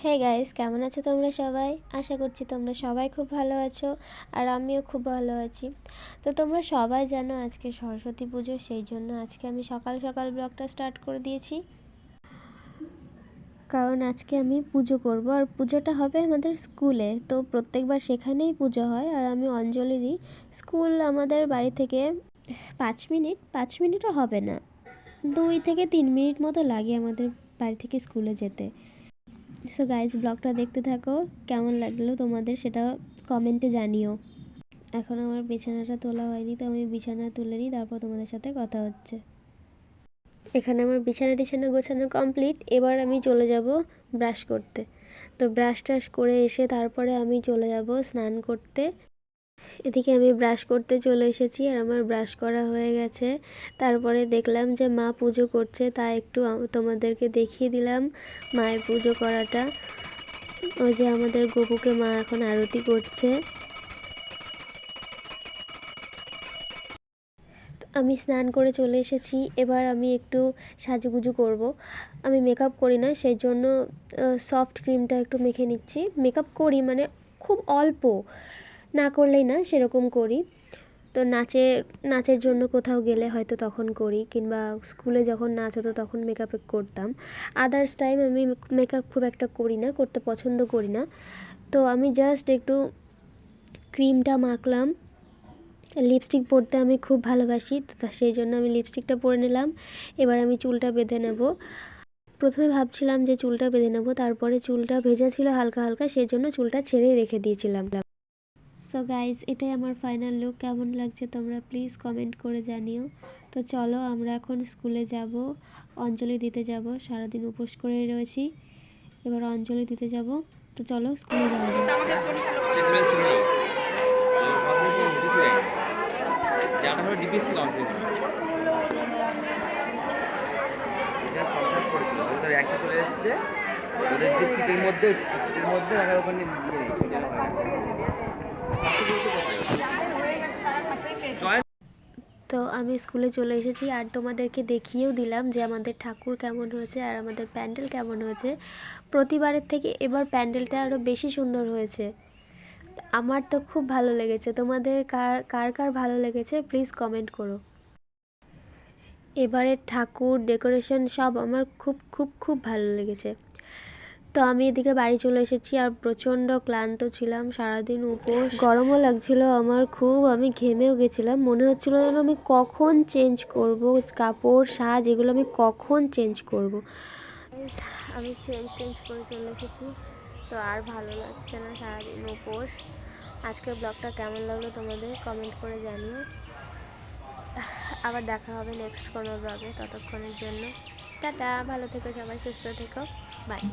Hey guys, কেমন আছো তোমরা সবাই? আশা করছি তোমরা সবাই খুব ভালো আছো আর আমিও খুব ভালো আছি। তো তোমরা সবাই জানো আজকে সরস্বতী পুজো, সেই জন্য আজকে আমি সকাল সকাল ব্লগটা স্টার্ট করে দিয়েছি। কারণ আজকে আমি পুজো করব আর পুজোটা হবে আমাদের স্কুলে। তো প্রত্যেকবার সেখানেই পুজো হয় আর আমি অঞ্জলি দিই। স্কুল আমাদের বাড়ি থেকে 5 মিনিটও হবে না, 2 থেকে 3 মিনিট মতো লাগে আমাদের বাড়ি থেকে স্কুলে যেতে। সো গাইজ, ব্লগটা দেখতে থাকো, কেমন লাগলো তোমাদের সেটা কমেন্টে জানিও। এখন আমার বিছানাটা তোলা হয়নি, তো আমি বিছানা তুলে নিই, তারপর তোমাদের সাথে কথা হচ্ছে। এখানে আমার বিছানা টিছানা গোছানো কমপ্লিট। এবার আমি চলে যাব ব্রাশ করতে। তো ব্রাশ টাশ করে এসে তারপরে আমি চলে যাব স্নান করতে। এদিকে আমি ব্রাশ করতে চলে এসেছি আর আমার ব্রাশ করা হয়ে গেছে। তারপরে দেখলাম যে মা পুজো করছে, তাই একটু তোমাদেরকে দেখিয়ে দিলাম মায়ের পুজো করাটা। ওই যে আমাদের গপুকে মা এখন আরতি করছে। আমি স্নান করে চলে এসেছি। এবার আমি একটু সাজুগুজু করব। আমি মেকআপ করি না, সেই জন্য সফট ক্রিমটা একটু মেখে নিচ্ছি। মেকআপ করি মানে খুব অল্প, না করলেই না, সেরকম করি। তো নাচের জন্য কোথাও গেলে হয়তো তখন করি, কিংবা স্কুলে যখন নাচ হতো তখন মেকআপ করতাম। আদার্স টাইম আমি মেকআপ খুব একটা করি না, করতে পছন্দ করি না। তো আমি জাস্ট একটু ক্রিমটা মাখলাম। লিপস্টিক পরতে আমি খুব ভালোবাসি, তো সেই জন্য আমি লিপস্টিকটা পরে নিলাম। এবার আমি চুলটা বেঁধে নেব। প্রথমে ভাবছিলাম যে চুলটা বেঁধে নেব, তারপরে চুলটা ভেজা ছিল হালকা হালকা, সেই জন্য চুলটা ছেড়ে রেখে দিয়েছিলাম। সো গাইজ, এটাই আমার ফাইনাল লুক। কেমন লাগছে তোমরা প্লিজ কমেন্ট করে জানিও। তো চলো, আমরা এখন স্কুলে যাব, অঞ্জলি দিতে যাব। সারাদিন উপোস করে রয়েছি, এবার অঞ্জলি দিতে যাব। তো চলো স্কুলে যাওয়া যাক। তো আমি স্কুলে চলে এসেছি আর তোমাদেরকে দেখিয়েও দিলাম যে আমাদের ঠাকুর কেমন হয়েছে আর আমাদের প্যান্ডেল কেমন হয়েছে। প্রতিবারের থেকে এবার প্যান্ডেলটা আরও বেশি সুন্দর হয়েছে। আমার তো খুব ভালো লেগেছে। তোমাদের কার কার কার ভালো লেগেছে প্লিজ কমেন্ট করো। এবারের ঠাকুর ডেকোরেশন সব আমার খুব খুব খুব ভালো লেগেছে। তো আমি এদিকে বাড়ি চলে এসেছি আর প্রচণ্ড ক্লান্ত ছিলাম, সারাদিন উপোস, গরমও লাগছিল আমার খুব। আমি ঘেমেও গেছিলাম, মনে হচ্ছিলো যেন আমি কখন চেঞ্জ করব কাপড় সাজ, এগুলো আমি কখন চেঞ্জ করব। আমি চেঞ্জ করে চলে এসেছি। তো আর ভালো লাগছে না, সারাদিন উপোস। আজকের ব্লগটা কেমন লাগলো তোমাদের কমেন্ট করে জানিও। আবার দেখা হবে নেক্সট কোনো ব্লগে। ততক্ষণের জন্য টাটা, ভালো থেকো সবাই, সুস্থ থেকো, বাই।